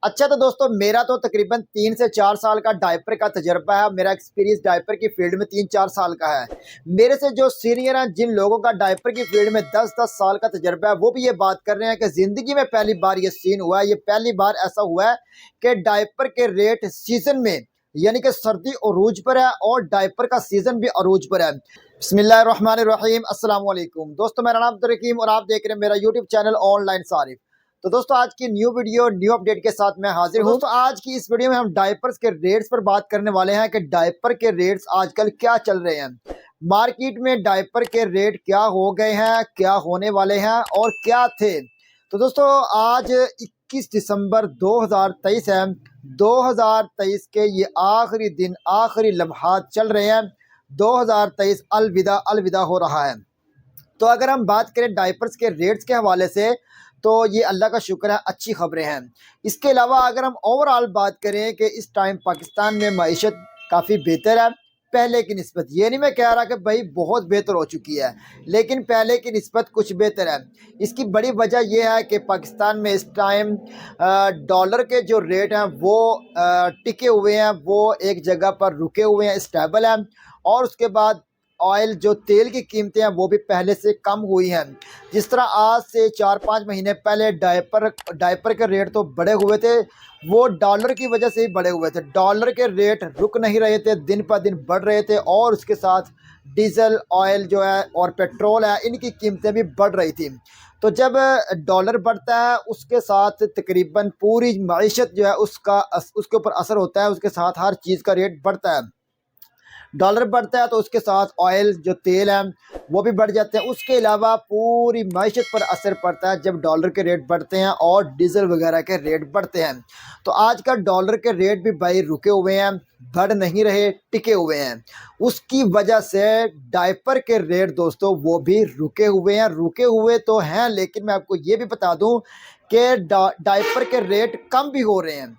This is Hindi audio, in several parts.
अच्छा तो दोस्तों मेरा तो तकरीबन 3 से 4 साल का डायपर का तजर्बा है। मेरा एक्सपीरियंस डायपर की फील्ड में 3-4 साल का है। मेरे से जो सीनियर हैं, जिन लोगों का डायपर की फील्ड में 10-10 साल का तजर्बा है, वो भी ये बात कर रहे हैं कि जिंदगी में पहली बार ये सीन हुआ है। ये पहली बार ऐसा हुआ है कि डायपर के रेट सीजन में, यानी कि सर्दी अरूज पर है और डायपर का सीजन भी अरूज पर है। बिस्मिल्लाहिर्रहमानिर्रहीम, अस्सलाम वालेकुम दोस्तों, मेरा नाम अब्दुल रकीम और आप देख रहे हैं मेरा यूट्यूब चैनल ऑनलाइन सारिफ। तो दोस्तों आज की न्यू वीडियो न्यू अपडेट के साथ मैं हाजिर हूँ। दोस्तों आज की इस वीडियो में हम डायपर्स के रेट्स पर बात करने वाले हैं कि डायपर के रेट्स आजकल क्या चल रहे हैं, मार्केट में डायपर के रेट क्या हो गए हैं, क्या होने वाले हैं और क्या थे। तो दोस्तों आज 21 दिसंबर 2023 है। 2023 के ये आखिरी दिन, आखिरी लम्हात चल रहे हैं। 2023 अलविदा अलविदा हो रहा है। तो अगर हम बात करें डायपर्स के रेट्स के हवाले से, तो ये अल्लाह का शुक्र है, अच्छी खबरें हैं। इसके अलावा अगर हम ओवरऑल बात करें कि इस टाइम पाकिस्तान में मईशत काफ़ी बेहतर है पहले की निस्बत। ये नहीं मैं कह रहा कि भाई बहुत बेहतर हो चुकी है, लेकिन पहले की निस्बत कुछ बेहतर है। इसकी बड़ी वजह यह है कि पाकिस्तान में इस टाइम डॉलर के जो रेट हैं वो टिके हुए हैं, वो एक जगह पर रुके हुए हैं, स्टेबल हैं। और उसके बाद ऑयल, जो तेल की कीमतें हैं वो भी पहले से कम हुई हैं। जिस तरह आज से 4-5 महीने पहले डायपर के रेट तो बढ़े हुए थे, वो डॉलर की वजह से ही बढ़े हुए थे। डॉलर के रेट रुक नहीं रहे थे, दिन पर दिन बढ़ रहे थे। और उसके साथ डीजल, ऑयल जो है और पेट्रोल है, इनकी कीमतें भी बढ़ रही थी। तो जब डॉलर बढ़ता है उसके साथ तकरीबन पूरी मईशत जो है उसके ऊपर असर होता है। उसके साथ हर चीज़ का रेट बढ़ता है। डॉलर बढ़ता है तो उसके साथ ऑयल, जो तेल है वो भी बढ़ जाते हैं। उसके अलावा पूरी मईशत पर असर पड़ता है जब डॉलर के रेट बढ़ते हैं और डीजल वगैरह के रेट बढ़ते हैं। तो आजकल डॉलर के रेट भी भाई रुके हुए हैं, बढ़ नहीं रहे, टिके हुए हैं। उसकी वजह से डायपर के रेट दोस्तों वो भी रुके हुए हैं। रुके हुए तो हैं, लेकिन मैं आपको ये भी बता दूं कि डायपर के रेट कम भी हो रहे हैं।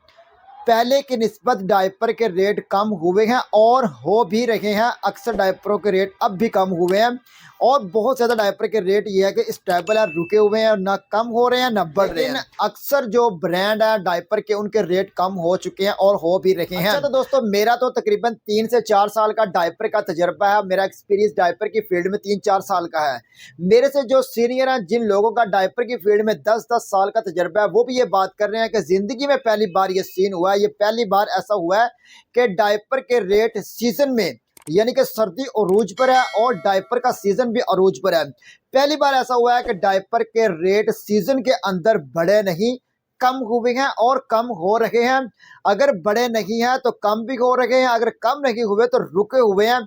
पहले की निस्बत डायपर के रेट कम हुए हैं और हो भी रहे हैं। अक्सर डायपरों के रेट अब भी कम हुए हैं और बहुत ज़्यादा डायपर के रेट ये है कि स्टेबल है, रुके हुए हैं, ना कम हो रहे हैं ना बढ़ रहे हैं। अक्सर जो ब्रांड है डायपर के, उनके रेट कम हो चुके हैं और हो भी रहे हैं। अच्छा तो दोस्तों मेरा तो तकरीबन 3 से 4 साल का डायपर का तजर्बा है। मेरा एक्सपीरियंस डायपर की फील्ड में 3-4 साल का है। मेरे से जो सीनियर हैं, जिन लोगों का डायपर की फील्ड में 10-10 साल का तजर्बा है, वो भी ये बात कर रहे हैं कि जिंदगी में पहली बार ये सीन हुआ है। ये पहली बार ऐसा हुआ है कि डायपर के रेट सीजन में, यानी कि सर्दी अरूज पर है और डायपर का सीजन भी अरूज पर है। पहली बार ऐसा हुआ है कि डायपर के रेट सीजन के अंदर बढ़े नहीं, कम हुए हैं और कम हो रहे हैं। अगर बढ़े नहीं हैं तो कम भी हो रहे हैं, अगर कम नहीं हुए तो रुके हुए हैं।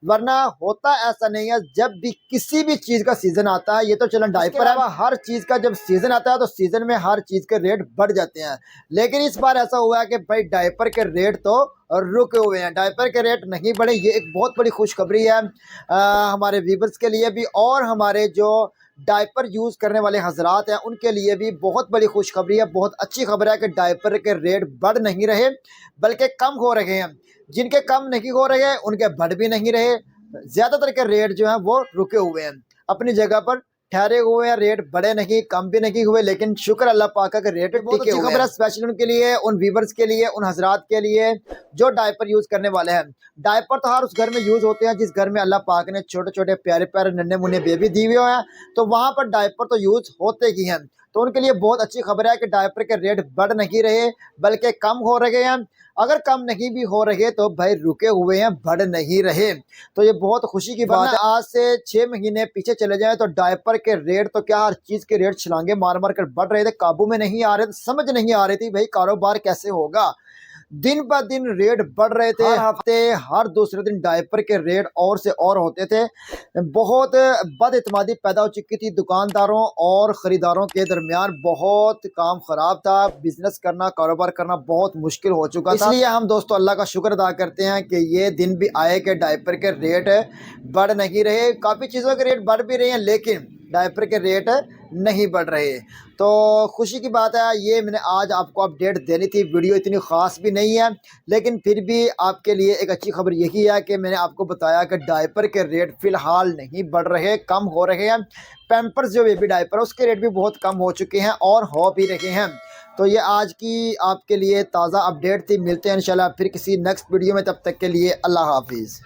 वरना होता ऐसा नहीं है, जब भी किसी भी चीज़ का सीजन आता है, ये तो चलन डायपर है, हर चीज़ का जब सीजन आता है तो सीजन में हर चीज़ के रेट बढ़ जाते हैं। लेकिन इस बार ऐसा हुआ है कि भाई डायपर के रेट तो रुके हुए हैं, डायपर के रेट नहीं बढ़े। ये एक बहुत बड़ी खुशखबरी है हमारे व्यूअर्स के लिए भी और हमारे जो डायपर यूज़ करने वाले हजरात हैं उनके लिए भी बहुत बड़ी खुशखबरी है। बहुत अच्छी खबर है कि डायपर के रेट बढ़ नहीं रहे बल्कि कम हो रहे हैं। जिनके कम नहीं हो रहे उनके बढ़ भी नहीं रहे। ज़्यादातर के रेट जो हैं वो रुके हुए हैं, अपनी जगह पर ठहरे हुए हैं। रेट बढ़े नहीं, कम भी नहीं हुए, लेकिन शुक्र अल्लाह पाक का रेट टिके हुए हैं। स्पेशल उनके लिए, उन व्यूअर्स के लिए, उन हजरात के लिए जो डायपर यूज़ करने वाले हैं। डायपर तो हर उस घर में यूज़ होते हैं जिस घर में अल्लाह पाक ने छोटे छोटे प्यारे प्यारे नन्हे मुन्ने बेबी दिए हुए हैं, तो वहाँ पर डायपर तो यूज़ होते ही हैं। तो उनके लिए बहुत अच्छी खबर है कि डायपर के रेट बढ़ नहीं रहे बल्कि कम हो रहे हैं। अगर कम नहीं भी हो रहे तो भाई रुके हुए हैं, बढ़ नहीं रहे। तो ये बहुत खुशी की बात है। आज से 6 महीने पीछे चले जाएं तो डायपर के रेट तो क्या, हर चीज़ के रेट छलांगे मार मार कर बढ़ रहे थे, काबू में नहीं आ रहे थे, समझ नहीं आ रही थी भाई कारोबार कैसे होगा। दिन ब दिन रेट बढ़ रहे थे, हर हफ्ते हर दूसरे दिन डायपर के रेट और से और होते थे। बहुत बदइतमादी पैदा हो चुकी थी दुकानदारों और ख़रीदारों के दरमियान। बहुत काम ख़राब था, बिजनेस करना, कारोबार करना बहुत मुश्किल हो चुका था। इसलिए हम दोस्तों अल्लाह का शुक्र अदा करते हैं कि ये दिन भी आए कि डायपर के रेट बढ़ नहीं रहे। काफ़ी चीज़ों के रेट बढ़ भी रहे हैं लेकिन डायपर के रेट नहीं बढ़ रहे। तो खुशी की बात है, ये मैंने आज आपको अपडेट देनी थी। वीडियो इतनी ख़ास भी नहीं है लेकिन फिर भी आपके लिए एक अच्छी खबर यही है कि मैंने आपको बताया कि डायपर के रेट फ़िलहाल नहीं बढ़ रहे, कम हो रहे हैं। पैम्पर्स जो बेबी डायपर है उसके रेट भी बहुत कम हो चुके हैं और हो भी रहे हैं। तो ये आज की आपके लिए ताज़ा अपडेट थी। मिलते हैं इंशाल्लाह फिर किसी नेक्स्ट वीडियो में, तब तक के लिए अल्लाह हाफिज़।